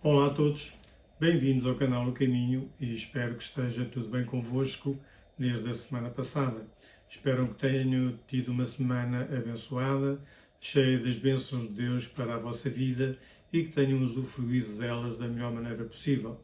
Olá a todos, bem-vindos ao canal O Caminho e espero que esteja tudo bem convosco desde a semana passada. Espero que tenham tido uma semana abençoada, cheia das bênçãos de Deus para a vossa vida e que tenham usufruído delas da melhor maneira possível.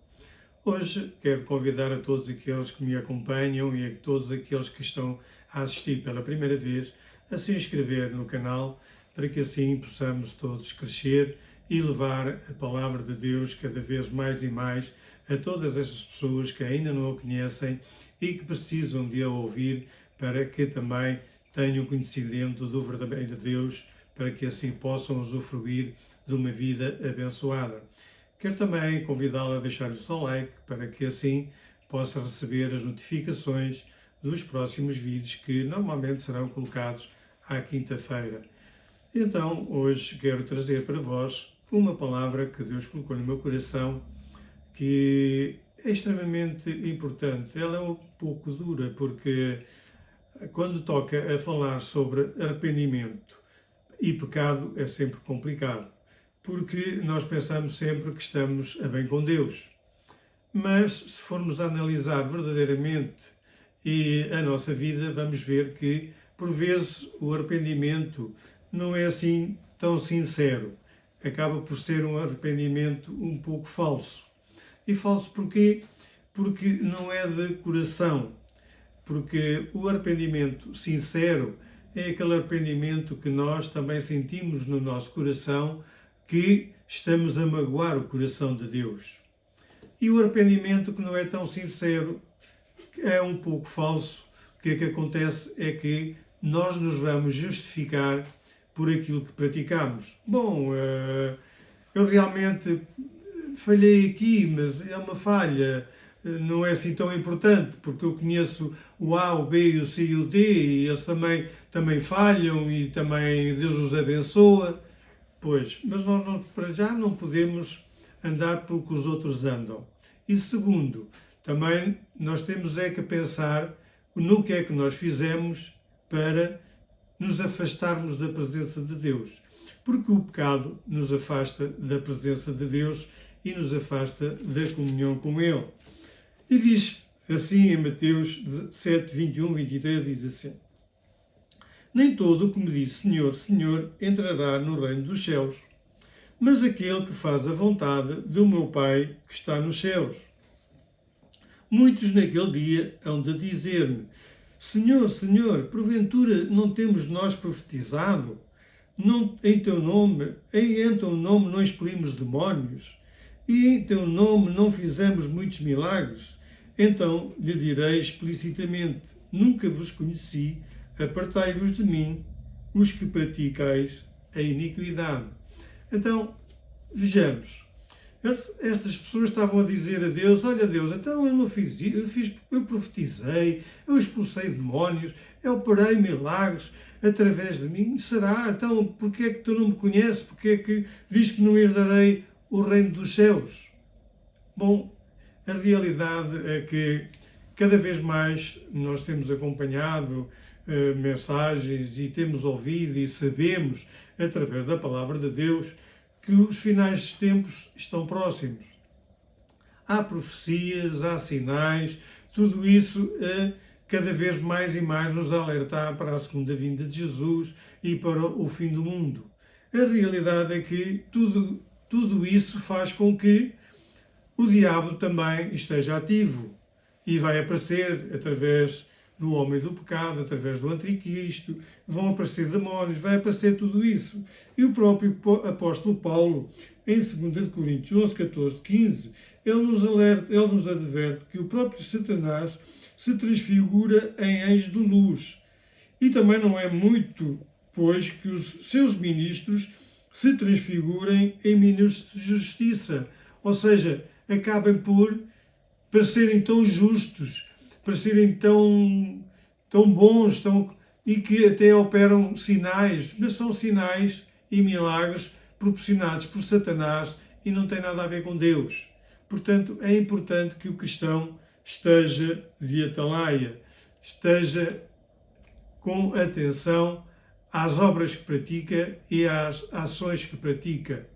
Hoje quero convidar a todos aqueles que me acompanham e a todos aqueles que estão a assistir pela primeira vez a se inscrever no canal para que assim possamos todos crescer e levar a palavra de Deus cada vez mais e mais a todas essas pessoas que ainda não a conhecem e que precisam de a ouvir para que também tenham conhecimento do verdadeiro Deus, para que assim possam usufruir de uma vida abençoada. Quero também convidá-la a deixar o seu like para que assim possa receber as notificações dos próximos vídeos que normalmente serão colocados à quinta-feira. Então, hoje quero trazer para vós uma palavra que Deus colocou no meu coração que é extremamente importante. Ela é um pouco dura porque quando toca a falar sobre arrependimento e pecado é sempre complicado, porque nós pensamos sempre que estamos a bem com Deus. Mas se formos analisar verdadeiramente a nossa vida, vamos ver que por vezes o arrependimento não é assim tão sincero. Acaba por ser um arrependimento um pouco falso. E falso porquê? Porque não é de coração. Porque o arrependimento sincero é aquele arrependimento que nós também sentimos no nosso coração que estamos a magoar o coração de Deus. E o arrependimento que não é tão sincero é um pouco falso. O que é que acontece é que nós nos vamos justificar por aquilo que praticamos. Bom, eu realmente falhei aqui, mas é uma falha, não é assim tão importante, porque eu conheço o A, o B, o C e o D, e eles também falham e também Deus os abençoa. Pois, mas nós para já não podemos andar pelo que os outros andam. E segundo, também nós temos é que pensar no que é que nós fizemos para nos afastarmos da presença de Deus. Porque o pecado nos afasta da presença de Deus e nos afasta da comunhão com Ele. E diz assim em Mateus 7, 21, 23, diz assim: Nem todo o que me diz Senhor, Senhor entrará no reino dos céus, mas aquele que faz a vontade do meu Pai que está nos céus. Muitos naquele dia hão de dizer-me: Senhor, Senhor, porventura não temos nós profetizado? Em teu nome não expelimos demónios? E em teu nome não fizemos muitos milagres? Então lhe direi explicitamente: Nunca vos conheci, apartai-vos de mim, os que praticais a iniquidade. Então, vejamos. Estas pessoas estavam a dizer a Deus: Olha Deus, então eu não fiz isso, eu profetizei, eu expulsei demónios, eu operei milagres através de mim. Será? Então porquê é que tu não me conheces? Porquê é que diz que não herdarei o reino dos céus? Bom, a realidade é que cada vez mais nós temos acompanhado mensagens e temos ouvido e sabemos através da palavra de Deus que os finais dos tempos estão próximos. Há profecias, há sinais, tudo isso cada vez mais e mais nos alertar para a segunda vinda de Jesus e para o fim do mundo. A realidade é que tudo isso faz com que o diabo também esteja ativo e vai aparecer através do homem do pecado, através do anticristo, vão aparecer demónios, vai aparecer tudo isso. E o próprio apóstolo Paulo, em 2 Coríntios 11, 14, 15, ele nos adverte que o próprio Satanás se transfigura em anjo de luz. E também não é muito, pois, que os seus ministros se transfigurem em ministros de justiça. Ou seja, acabem por serem tão justos, para serem tão bons e que até operam sinais, mas são sinais e milagres proporcionados por Satanás e não tem nada a ver com Deus. Portanto, é importante que o cristão esteja de atalaia, esteja com atenção às obras que pratica e às ações que pratica.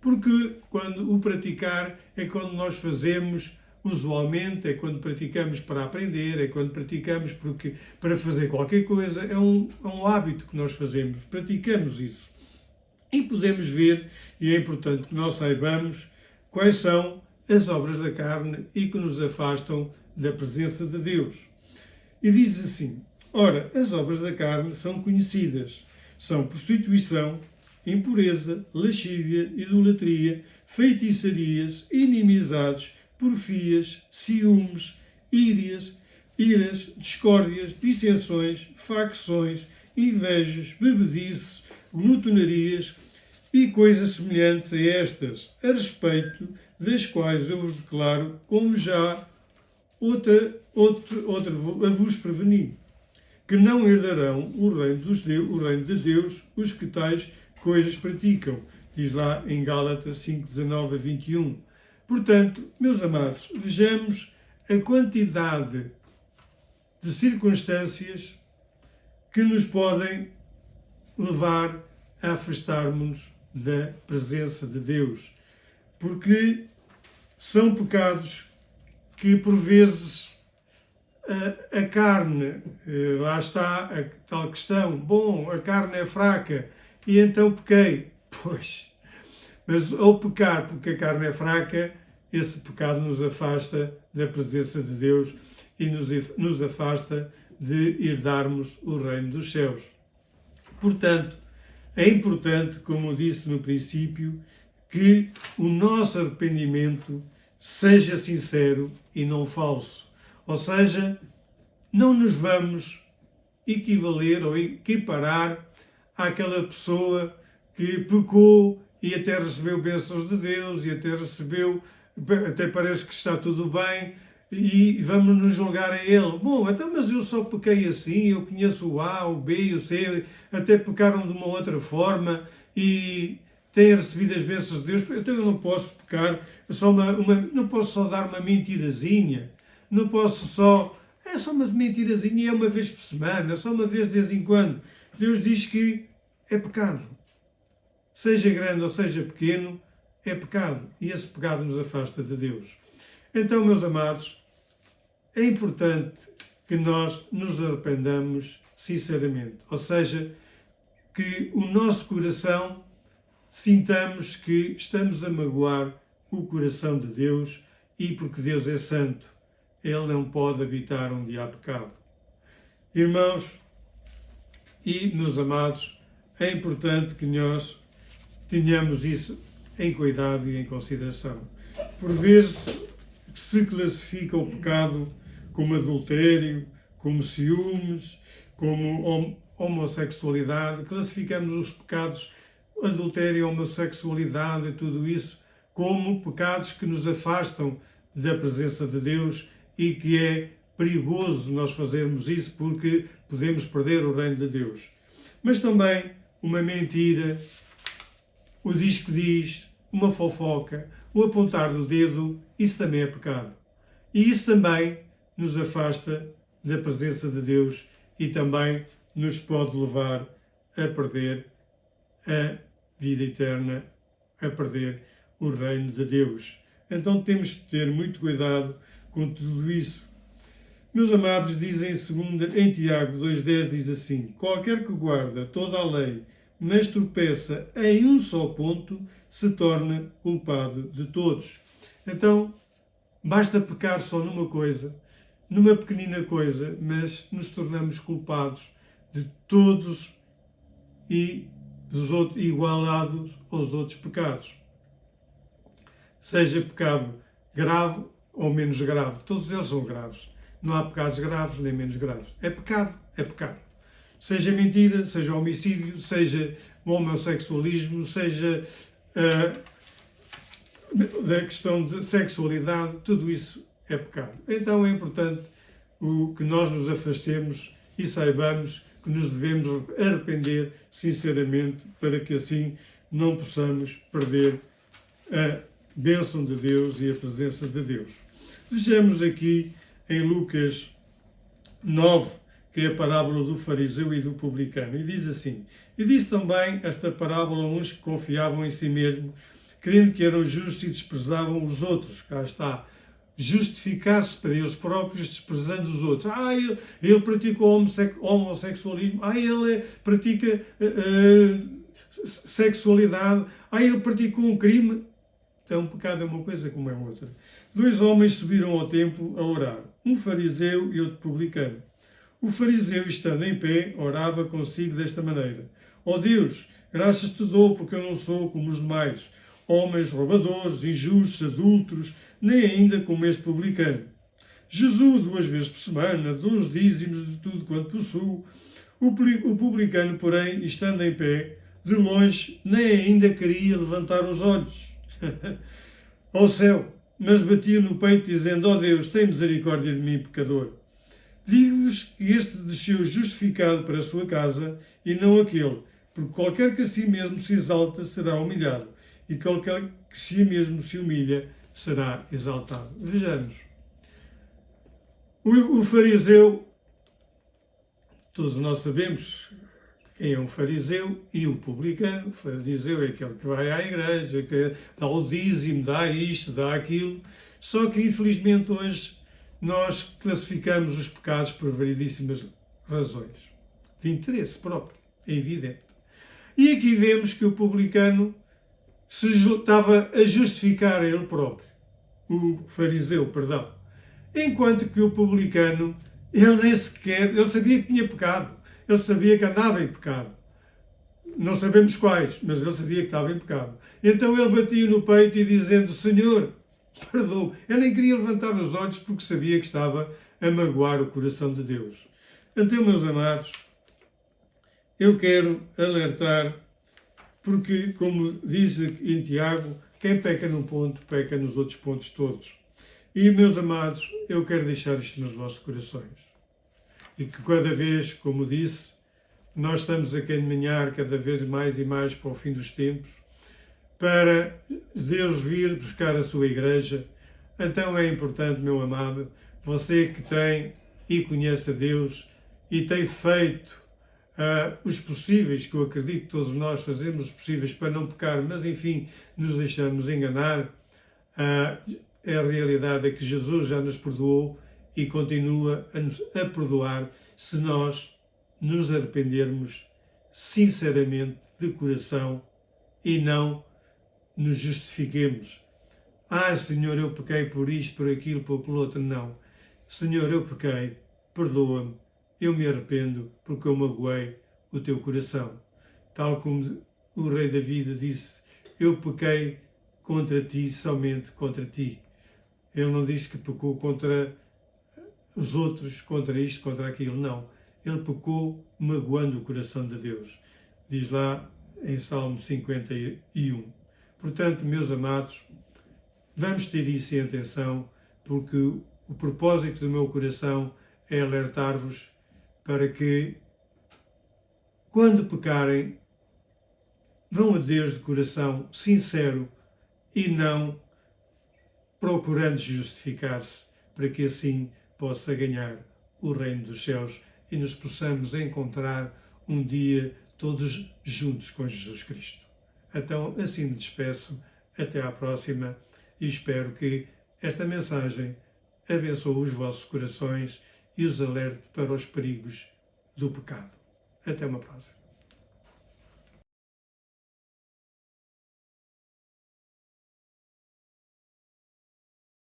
porque quando o praticar é quando nós fazemos usualmente, é quando praticamos para aprender, é quando praticamos porque para fazer qualquer coisa, é um hábito que nós fazemos, praticamos isso. E podemos ver, e é importante que nós saibamos, quais são as obras da carne e que nos afastam da presença de Deus. E diz assim: ora, as obras da carne são conhecidas, são prostituição, impureza, lascívia, idolatria, feitiçarias, inimizades, porfias, ciúmes, iras, discórdias, dissensões, facções, invejas, bebedices, glutonarias e coisas semelhantes a estas, a respeito das quais eu vos declaro, como já outra a vos preveni, que não herdarão o reino de Deus os que tais coisas praticam. Diz lá em Gálatas 5, 19 a 21. Portanto, meus amados, vejamos a quantidade de circunstâncias que nos podem levar a afastarmos da presença de Deus. Porque são pecados que, por vezes, a carne, lá está a tal questão, bom, a carne é fraca e então pequei. Pois, mas ao pecar porque a carne é fraca, esse pecado nos afasta da presença de Deus e nos afasta de herdarmos o reino dos céus. Portanto, é importante, como eu disse no princípio, que o nosso arrependimento seja sincero e não falso. Ou seja, não nos vamos equivaler ou equiparar àquela pessoa que pecou e até recebeu bênçãos de Deus e até parece que está tudo bem e vamos nos julgar a ele. Bom, então, mas eu só pequei assim, eu conheço o A, o B e o C, até pecaram de uma outra forma e têm recebido as bênçãos de Deus, então eu não posso pecar, não posso só dar uma mentirazinha, não posso só, é só uma mentirazinha e é uma vez por semana, é só uma vez de vez em quando. Deus diz que é pecado. Seja grande ou seja pequeno, é pecado. E esse pecado nos afasta de Deus. Então, meus amados, é importante que nós nos arrependamos sinceramente. Ou seja, que o nosso coração sintamos que estamos a magoar o coração de Deus e porque Deus é santo, Ele não pode habitar onde há pecado. Irmãos e meus amados, é importante que nós tenhamos isso em cuidado e em consideração. Por vezes se classifica o pecado como adultério, como ciúmes, como homossexualidade, classificamos os pecados, adultério, homossexualidade e tudo isso, como pecados que nos afastam da presença de Deus e que é perigoso nós fazermos isso porque podemos perder o reino de Deus. Mas também uma mentira, o diz que diz, uma fofoca, o apontar do dedo, isso também é pecado. E isso também nos afasta da presença de Deus e também nos pode levar a perder a vida eterna, a perder o reino de Deus. Então temos de ter muito cuidado com tudo isso. Meus amados, dizem em Tiago 2,10, diz assim: qualquer que guarda toda a lei, mas tropeça em um só ponto, se torna culpado de todos. Então, basta pecar só numa coisa, numa pequenina coisa, mas nos tornamos culpados de todos e dos outros, igualados aos outros pecados. Seja pecado grave ou menos grave, todos eles são graves. Não há pecados graves nem menos graves. É pecado, é pecado. Seja mentira, seja homicídio, seja homossexualismo, seja da questão de sexualidade, tudo isso é pecado. Então é importante que nós nos afastemos e saibamos que nos devemos arrepender sinceramente para que assim não possamos perder a bênção de Deus e a presença de Deus. Vejamos aqui em Lucas 9, que é a parábola do fariseu e do publicano. E diz assim: e disse também esta parábola a uns que confiavam em si mesmo crendo que eram justos e desprezavam os outros. Cá está. Justificar-se para eles próprios, desprezando os outros. Ele pratica o homossexualismo. Ele pratica sexualidade. Ele praticou um crime. Então, um pecado é uma coisa como é outra. 2 homens subiram ao templo a orar. Um fariseu e outro publicano. O fariseu, estando em pé, orava consigo desta maneira: Ó Deus, graças te dou porque eu não sou como os demais, homens roubadores, injustos, adúlteros, nem ainda como este publicano. Jejuo 2 vezes por semana, dou os dízimos de tudo quanto possuo. O publicano, porém, estando em pé, de longe, nem ainda queria levantar os olhos ao céu, mas batia no peito, dizendo: Ó Deus, tem misericórdia de mim, pecador. Digo-vos que este desceu justificado para a sua casa, e não aquele, porque qualquer que a si mesmo se exalta será humilhado, e qualquer que a si mesmo se humilha será exaltado. Vejamos. O fariseu, todos nós sabemos quem é um fariseu e o publicano. O fariseu é aquele que vai à igreja, que dá o dízimo, dá isto, dá aquilo. Só que, infelizmente, hoje nós classificamos os pecados por variedíssimas razões. De interesse próprio, é evidente. E aqui vemos que o publicano estava a justificar ele próprio. O fariseu, perdão. Enquanto que o publicano, ele nem sequer, ele sabia que tinha pecado. Ele sabia que andava em pecado. Não sabemos quais, mas ele sabia que estava em pecado. Então ele batia no peito e dizendo: Senhor, perdoa. Ele nem queria levantar os olhos porque sabia que estava a magoar o coração de Deus. Então, meus amados, eu quero alertar, porque, como diz em Tiago, quem peca num ponto, peca nos outros pontos todos. E, meus amados, eu quero deixar isto nos vossos corações. E que cada vez, como disse, nós estamos a caminhar cada vez mais e mais para o fim dos tempos, para Deus vir buscar a sua igreja. Então é importante, meu amado, você que tem e conhece a Deus e tem feito os possíveis, que eu acredito que todos nós fazemos os possíveis para não pecar, mas enfim, nos deixamos enganar, a realidade é que Jesus já nos perdoou e continua a nos perdoar se nós nos arrependermos sinceramente, de coração, e não nos justifiquemos. Senhor, eu pequei por isto, por aquilo, por aquilo outro. Não. Senhor, eu pequei, perdoa-me, eu me arrependo porque eu magoei o teu coração. Tal como o rei David disse: eu pequei contra ti, somente contra ti. Ele não disse que pecou contra os outros, contra isto, contra aquilo. Não. Ele pecou magoando o coração de Deus. Diz lá em Salmo 51. Portanto, meus amados, vamos ter isso em atenção, porque o propósito do meu coração é alertar-vos para que, quando pecarem, vão a Deus de coração sincero e não procurando justificar-se, para que assim possa ganhar o reino dos céus e nos possamos encontrar um dia todos juntos com Jesus Cristo. Então, assim me despeço, até à próxima, e espero que esta mensagem abençoe os vossos corações e os alerte para os perigos do pecado. Até uma próxima.